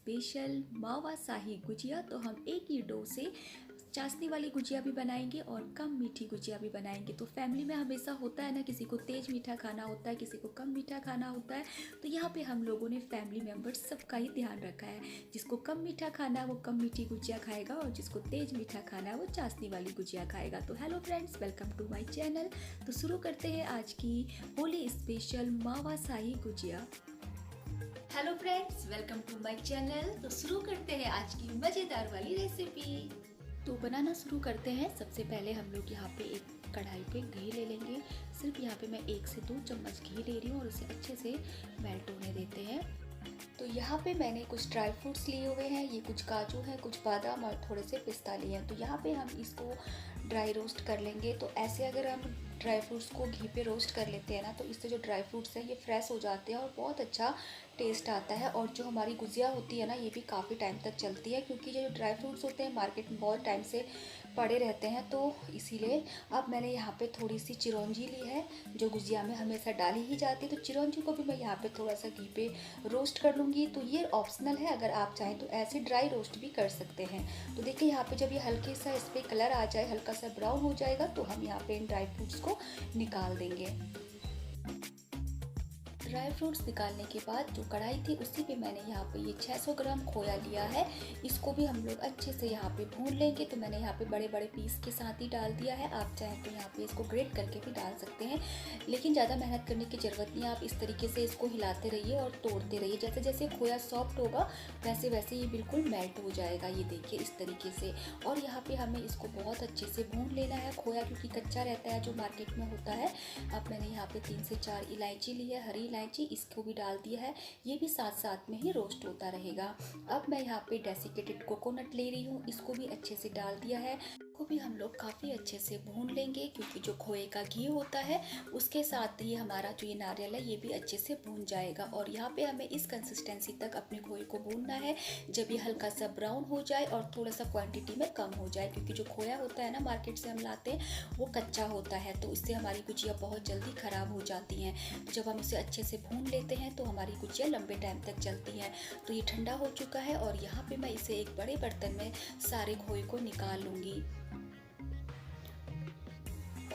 Special mawa shahi gujiya. तो हम एक ही डो से चाशनी वाली गुजिया भी बनाएंगे और कम मीठी गुजिया भी बनाएंगे। तो फैमिली में हमेशा होता है ना, किसी को तेज़ मीठा खाना होता है, किसी को कम मीठा खाना होता है। तो यहाँ पे हम लोगों ने फैमिली मेम्बर्स सबका ही ध्यान रखा है। जिसको कम मीठा खाना है वो कम मीठी गुजिया खाएगा और जिसको तेज़ मीठा खाना है वो चाशनी वाली गुजिया खाएगा। तो hello friends, welcome to my channel. तो शुरू करते हैं आज की Holi special mawa shahi gujiya. Hello friends, welcome to my channel. तो शुरू करते हैं आज की मज़ेदार वाली रेसिपी। तो बनाना शुरू करते हैं। सबसे पहले हम लोग यहाँ पे एक कढ़ाई पे घी ले लेंगे। सिर्फ यहाँ पे मैं 1 से 2 चम्मच घी ले रही हूँ और उसे अच्छे से मेल्ट होने देते हैं। तो यहाँ पे मैंने कुछ ड्राई फ्रूट्स लिए हुए हैं। ये कुछ काजू हैं, कुछ बादाम और थोड़े से पिस्ता लिए हैं। तो यहाँ पे हम इसको ड्राई रोस्ट कर लेंगे। तो ऐसे अगर हम ड्राई फ्रूट्स को घी पे रोस्ट कर लेते हैं ना, तो इससे जो ड्राई फ्रूट्स हैं ये फ्रेश हो जाते हैं और बहुत अच्छा टेस्ट आता है। और जो हमारी गुजिया होती है ना, ये भी काफ़ी टाइम तक चलती है, क्योंकि जो ड्राई फ्रूट्स होते हैं मार्केट में बहुत टाइम से पड़े रहते हैं। तो इसीलिए अब मैंने यहाँ पे थोड़ी सी चिरौंजी ली है, जो गुजिया में हमेशा डाली ही जाती है। तो चिरौंजी को भी मैं यहाँ पे थोड़ा सा घी पे रोस्ट कर लूँगी। तो ये ऑप्शनल है, अगर आप चाहें तो ऐसे ड्राई रोस्ट भी कर सकते हैं। तो देखिए यहाँ पे जब ये हल्के सा इस पर कलर आ जाए, हल्का सा ब्राउन हो जाएगा, तो हम यहाँ पे इन ड्राई फ्रूट्स को निकाल देंगे। ड्राई फ्रूट्स निकालने के बाद जो कढ़ाई थी उसी पे मैंने यहाँ पे ये 600 ग्राम खोया लिया है। इसको भी हम लोग अच्छे से यहाँ पे भून लेंगे। तो मैंने यहाँ पे बड़े बड़े पीस के साथ ही डाल दिया है। आप चाहें तो यहाँ पे इसको ग्रेट करके भी डाल सकते हैं, लेकिन ज़्यादा मेहनत करने की ज़रूरत नहीं है। आप इस तरीके से इसको हिलाते रहिए और तोड़ते रहिए। जैसे जैसे खोया सॉफ्ट होगा वैसे वैसे ये बिल्कुल मेल्ट हो जाएगा। ये देखिए इस तरीके से। और यहाँ पे हमें इसको बहुत अच्छे से भून लेना है। खोया क्योंकि कच्चा रहता है जो मार्केट में होता है। अब मैंने यहाँ पे 3 से 4 इलायची ली है, हरी इलायची, इसको भी डाल दिया है। ये भी साथ साथ में ही रोस्ट होता रहेगा। अब मैं यहाँ पे डेसिकेटेड कोकोनट ले रही हूँ, इसको भी अच्छे से डाल दिया है। को भी हम लोग काफ़ी अच्छे से भून लेंगे, क्योंकि जो खोए का घी होता है उसके साथ ही हमारा जो ये नारियल है ये भी अच्छे से भून जाएगा। और यहाँ पे हमें इस कंसिस्टेंसी तक अपने खोए को भूनना है, जब ये हल्का सा ब्राउन हो जाए और थोड़ा सा क्वांटिटी में कम हो जाए। क्योंकि जो खोया होता है ना मार्केट से हम लाते हैं वो कच्चा होता है, तो इससे हमारी गुजिया बहुत जल्दी ख़राब हो जाती हैं। तो जब हम इसे अच्छे से भून लेते हैं तो हमारी गुजिया लंबे टाइम तक चलती है। तो ये ठंडा हो चुका है और यहाँ पे मैं इसे एक बड़े बर्तन में सारे खोए को निकाल लूँगी।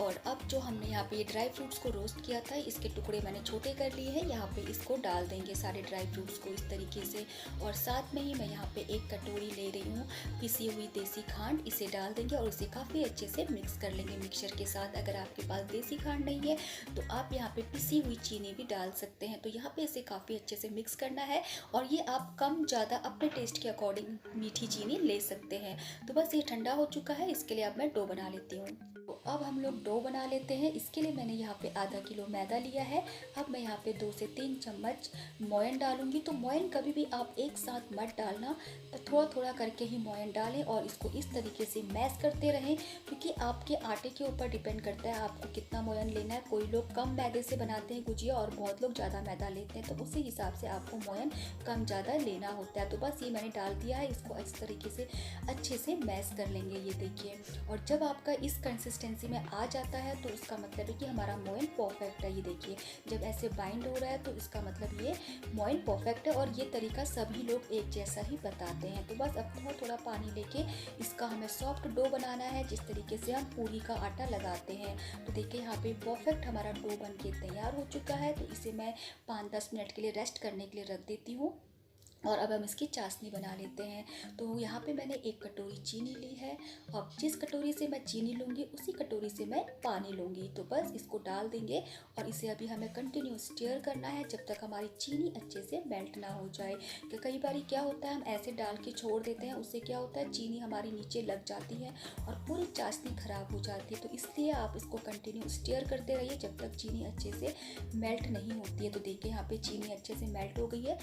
और अब जो हमने यहाँ पे ये ड्राई फ्रूट्स को रोस्ट किया था, इसके टुकड़े मैंने छोटे कर लिए हैं। यहाँ पे इसको डाल देंगे सारे ड्राई फ्रूट्स को इस तरीके से। और साथ में ही मैं यहाँ पे 1 कटोरी ले रही हूँ पिसी हुई देसी खांड, इसे डाल देंगे और इसे काफ़ी अच्छे से मिक्स कर लेंगे मिक्सचर के साथ। अगर आपके पास देसी खांड नहीं है तो आप यहाँ पे पिसी हुई चीनी भी डाल सकते हैं। तो यहाँ पे इसे काफ़ी अच्छे से मिक्स करना है और ये आप कम ज़्यादा अपने टेस्ट के अकॉर्डिंग मीठी चीनी ले सकते हैं। तो बस ये ठंडा हो चुका है, इसके लिए अब मैं डो बना लेती हूँ। तो अब हम लोग डो बना लेते हैं। इसके लिए मैंने यहाँ पे आधा किलो मैदा लिया है। अब मैं यहाँ पे 2 से 3 चम्मच मोयन डालूंगी। तो मोयन कभी भी आप एक साथ मत डालना, थोड़ा थोड़ा करके ही मोयन डालें और इसको इस तरीके से मैश करते रहें, क्योंकि आपके आटे के ऊपर डिपेंड करता है आपको कितना मोयन लेना है। कोई लोग कम मैदे से बनाते हैं गुजिया और बहुत लोग ज़्यादा मैदा लेते हैं, तो उसी हिसाब से आपको मोयन कम ज़्यादा लेना होता है। तो बस ये मैंने डाल दिया है, इसको इस तरीके से अच्छे से मैश कर लेंगे। ये देखिए, और जब आपका इस कंसिस्टेंसी में आ जाता है तो इसका मतलब है कि हमारा मोयन परफेक्ट है। ये देखिए, जब ऐसे बाइंड हो रहा है तो इसका मतलब ये मोयन परफेक्ट है। और ये तरीका सभी लोग एक जैसा ही बताते हैं। तो बस अब थोड़ा थोड़ा पानी लेके इसका हमें सॉफ्ट डो बनाना है, जिस तरीके से हम पूरी का आटा लगाते हैं। तो देखिए यहाँ पे परफेक्ट हमारा डो बन के तैयार हो चुका है। तो इसे मैं 5-10 मिनट के लिए रेस्ट करने के लिए रख देती हूँ। और अब हम इसकी चाशनी बना लेते हैं। तो यहाँ पे मैंने 1 कटोरी चीनी ली है। अब जिस कटोरी से मैं चीनी लूँगी उसी कटोरी से मैं पानी लूँगी। तो बस इसको डाल देंगे और इसे अभी हमें कंटिन्यू स्टीयर करना है जब तक हमारी चीनी अच्छे से मेल्ट ना हो जाए। कि कई बार क्या होता है हम ऐसे डाल के छोड़ देते हैं, उससे क्या होता है चीनी हमारी नीचे लग जाती है और पूरी चाशनी ख़राब हो जाती है। तो इसलिए आप इसको कंटिन्यू स्टीयर करते रहिए जब तक चीनी अच्छे से मेल्ट नहीं होती है। तो देखिए यहाँ पे चीनी अच्छे से मेल्ट हो गई है।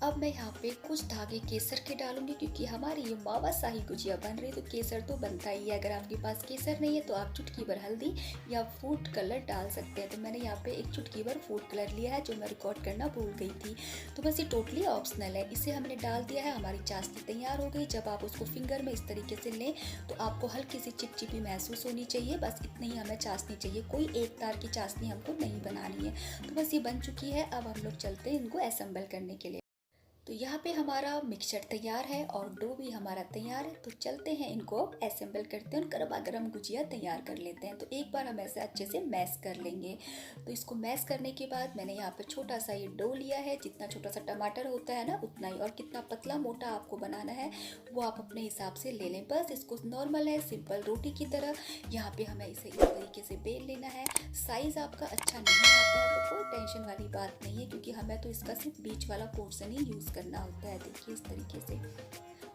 अब मैं यहाँ पे कुछ धागे केसर के डालूंगी, क्योंकि हमारी ये मावा शाही गुजिया बन रही है तो केसर तो बनता ही है। अगर आपके पास केसर नहीं है तो आप चुटकी भर हल्दी या फूड कलर डाल सकते हैं। तो मैंने यहाँ पे 1 चुटकी भर फूड कलर लिया है, जो मैं रिकॉर्ड करना भूल गई थी। तो बस ये टोटली ऑप्शनल है। इसे हमने डाल दिया है, हमारी चाशनी तैयार हो गई। जब आप उसको फिंगर में इस तरीके से लें तो आपको हल्की सी चिपचिपी महसूस होनी चाहिए। बस इतनी ही हमें चाशनी चाहिए, कोई एक तार की चाशनी हमको नहीं बनानी है। तो बस ये बन चुकी है। अब हम लोग चलते हैं इनको असेंबल करने के लिए। तो यहाँ पे हमारा मिक्सचर तैयार है और डो भी हमारा तैयार है। तो चलते हैं इनको असेंबल करते हैं और गर्मा गर्म गुजिया तैयार कर लेते हैं। तो एक बार हम ऐसे अच्छे से मैश कर लेंगे। तो इसको मैश करने के बाद मैंने यहाँ पे छोटा सा ये डो लिया है, जितना छोटा सा टमाटर होता है ना उतना ही, और कितना पतला मोटा आपको बनाना है वो आप अपने हिसाब से ले लें। बस इसको नॉर्मल है सिंपल रोटी की तरह यहाँ पे हमें इसे इस तरीके से बेल लेना है। साइज़ आपका अच्छा नहीं आता है तो कोई टेंशन वाली बात नहीं है, क्योंकि हमें तो इसका सिर्फ बीच वाला पोर्शन ही यूज़ करना होता है। देखिए इस तरीके से,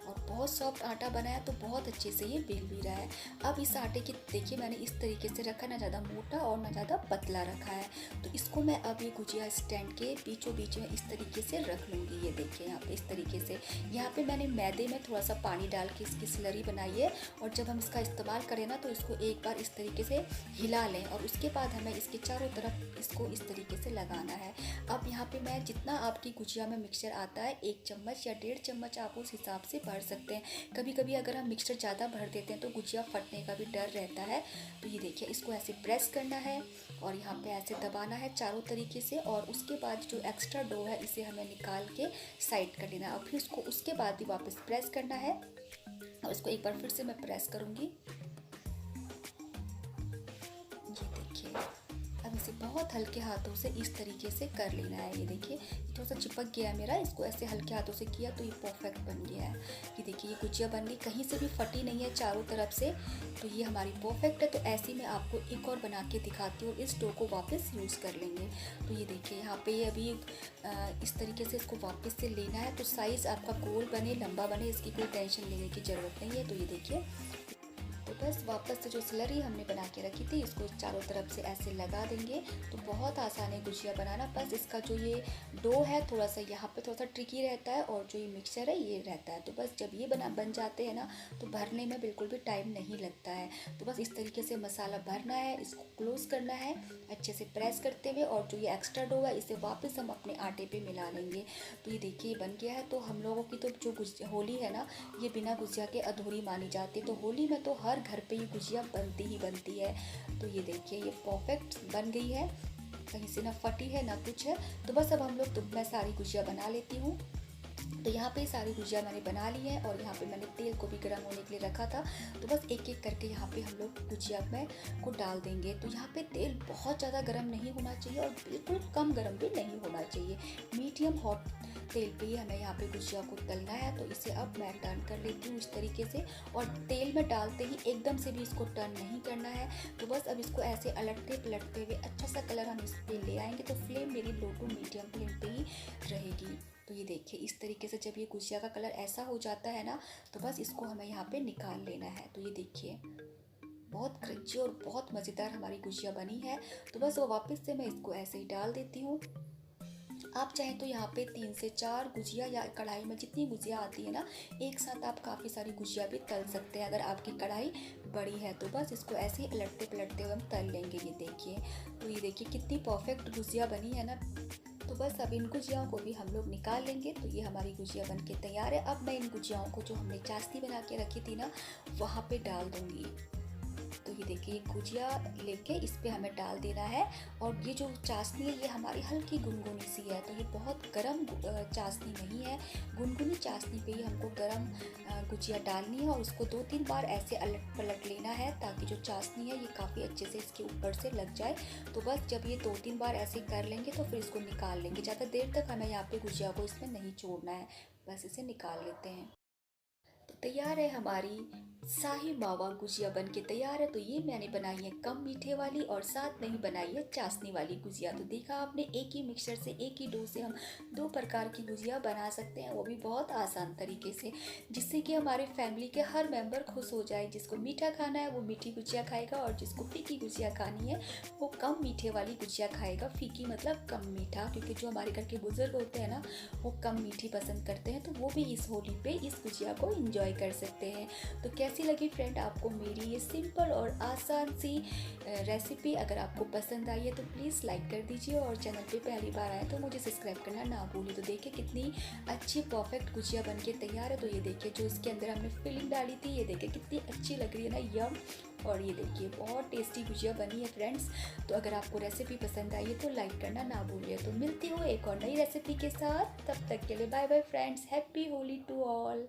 और बहुत सॉफ्ट आटा बनाया तो बहुत अच्छे से ये बेल भी रहा है। अब इस आटे की देखिए मैंने इस तरीके से रखा, ना ज़्यादा मोटा और ना ज़्यादा पतला रखा है। तो इसको मैं अब ये गुजिया स्टैंड के बीचों बीच में इस तरीके से रख लूँगी। ये देखिए यहाँ पे इस तरीके से, यहाँ पे मैंने मैदे में थोड़ा सा पानी डाल के इसकी स्लरी बनाई है, और जब हम इसका इस्तेमाल करें ना तो इसको एक बार इस तरीके से हिला लें, और उसके बाद हमें इसके चारों तरफ इसको इस तरीके से लगाना है। अब यहाँ पे मैं जितना आपकी गुजिया में मिक्सचर आता है 1 चम्मच या 1.5 चम्मच आप उस हिसाब से भर सकते हैं। कभी कभी अगर हम मिक्सचर ज़्यादा भर देते हैं तो गुजिया फटने का भी डर रहता है। तो ये देखिए इसको ऐसे प्रेस करना है और यहाँ पे ऐसे दबाना है चारों तरीके से, और उसके बाद जो एक्स्ट्रा डो है इसे हमें निकाल के साइड कर लेना है, और फिर उसको उसके बाद भी वापस प्रेस करना है, और इसको एक बार फिर से मैं प्रेस करूँगी। ये देखिए अब इसे बहुत हल्के हाथों से इस तरीके से कर लेना है। ये देखिए थोड़ा सा चिपक गया है मेरा, इसको ऐसे हल्के हाथों से किया तो ये परफेक्ट बन गया है। ये देखिए ये गुजिया बन गई, कहीं से भी फटी नहीं है चारों तरफ से, तो ये हमारी परफेक्ट है। तो ऐसी मैं आपको एक और बना के दिखाती हूँ, इस डो को वापस यूज़ कर लेंगे। तो ये देखिए यहाँ पे ये अभी इस तरीके से इसको वापस से लेना है, तो साइज़ आपका गोल बने लंबा बने इसकी कोई टेंशन लेने की ज़रूरत नहीं है। तो ये देखिए तो बस वापस से जो स्लरी हमने बना के रखी थी इसको चारों तरफ से ऐसे लगा देंगे। तो बहुत आसान है गुजिया बनाना, बस इसका जो ये डो है थोड़ा सा यहाँ पे थोड़ा सा ट्रिकी रहता है, और जो ये मिक्सचर है ये रहता है। तो बस जब ये बन जाते हैं ना तो भरने में बिल्कुल भी टाइम नहीं लगता है। तो बस इस तरीके से मसाला भरना है, इसको क्लोज करना है अच्छे से प्रेस करते हुए, और जो ये एक्स्ट्रा डो है इसे वापस हम अपने आटे पे मिला लेंगे। तो ये देखिए बन गया है। तो हम लोगों की तो जो होली है ना ये बिना गुजिया के अधूरी मानी जाती है। तो होली में तो हर घर पे ये गुजिया बनती ही बनती है। तो ये देखिए ये परफेक्ट बन गई है, कहीं से ना फटी है ना कुछ है। तो बस अब हम लोग तो मैं सारी गुजिया बना लेती हूँ। तो यहाँ पे सारी गुजिया मैंने बना ली है, और यहाँ पे मैंने तेल को भी गर्म होने के लिए रखा था। तो बस एक एक करके यहाँ पे हम लोग गुजिया में को डाल देंगे। तो यहाँ पे तेल बहुत ज़्यादा गर्म नहीं होना चाहिए और बिल्कुल कम गर्म भी नहीं होना चाहिए, मीडियम हॉट तेल पे ही हमें यहाँ पे गुजिया को तलना है। तो इसे अब मैं टर्न कर लेती हूँ इस तरीके से, और तेल में डालते ही एकदम से भी इसको टर्न नहीं करना है। तो बस अब इसको ऐसे अलटते पलटते हुए अच्छा सा कलर हम इस पर ले आएंगे। तो फ्लेम मेरी लो टू मीडियम फ्लेम पे ही रहेगी। तो ये देखिए इस तरीके से जब ये गुजिया का कलर ऐसा हो जाता है ना तो बस इसको हमें यहाँ पे निकाल लेना है। तो ये देखिए बहुत क्रंची और बहुत मज़ेदार हमारी गुजिया बनी है। तो बस वो वापस से मैं इसको ऐसे ही डाल देती हूँ। आप चाहें तो यहाँ पे 3 से 4 गुजिया, या कढ़ाई में जितनी गुजिया आती है ना एक साथ आप काफ़ी सारी गुजिया भी तल सकते हैं अगर आपकी कढ़ाई बड़ी है। तो बस इसको ऐसे ही पलटते पलटते हुए हम तल लेंगे। ये देखिए तो ये देखिए कितनी परफेक्ट गुजिया बनी है ना। तो बस अब इन गुजियाओं को भी हम लोग निकाल लेंगे। तो ये हमारी गुजिया बन के तैयार है। अब मैं इन गुजियाओं को जो हमने चाशनी बना के रखी थी ना वहाँ पे डाल दूँगी। तो ये देखिए गुजिया लेके इस पे हमें डाल देना है, और ये जो चाशनी है ये हमारी हल्की गुनगुनी सी है। तो ये बहुत गरम चाशनी नहीं है, गुनगुनी चाशनी पे ही हमको गरम गुजिया डालनी है, और उसको 2-3 बार ऐसे अलट पलट लेना है ताकि जो चाशनी है ये काफ़ी अच्छे से इसके ऊपर से लग जाए। तो बस जब ये 2-3 बार ऐसे कर लेंगे तो फिर इसको निकाल लेंगे। ज़्यादा देर तक हमें यहाँ पे गुजिया को इसमें नहीं छोड़ना है, बस इसे निकाल लेते हैं। तो तैयार है हमारी शाही मावा गुजिया बन के तैयार है। तो ये मैंने बनाई है कम मीठे वाली, और साथ में ही बनाई है चाशनी वाली गुजिया। तो देखा आपने एक ही मिक्सचर से एक ही डो से हम 2 प्रकार की गुजिया बना सकते हैं, वो भी बहुत आसान तरीके से, जिससे कि हमारे फैमिली के हर मेंबर खुश हो जाए। जिसको मीठा खाना है वो मीठी गुजिया खाएगा, और जिसको फीकी गुजिया खानी है वो कम मीठे वाली गुजिया खाएगा। फीकी मतलब कम मीठा, क्योंकि जो हमारे घर के बुजुर्ग होते हैं ना वो कम मीठी पसंद करते हैं। तो वो भी इस होली पे इस गुजिया को इंजॉय कर सकते हैं। तो कैसी कैसी लगी फ्रेंड आपको मेरी ये सिंपल और आसान सी रेसिपी? अगर आपको पसंद आई है तो प्लीज़ लाइक कर दीजिए और चैनल पे पहली बार आए तो मुझे सब्सक्राइब करना ना भूलिए। तो देखिए कितनी अच्छी परफेक्ट गुजिया बन के तैयार है। तो ये देखिए जो इसके अंदर हमने फिलिंग डाली थी, ये देखिए कितनी अच्छी लग रही है ना, यम। और ये देखिए बहुत टेस्टी गुजिया बनी है फ्रेंड्स। तो अगर आपको रेसिपी पसंद आई है तो लाइक करना ना भूलिए। तो मिलती हूँ एक और नई रेसिपी के साथ, तब तक के लिए bye bye friends, happy Holi to all.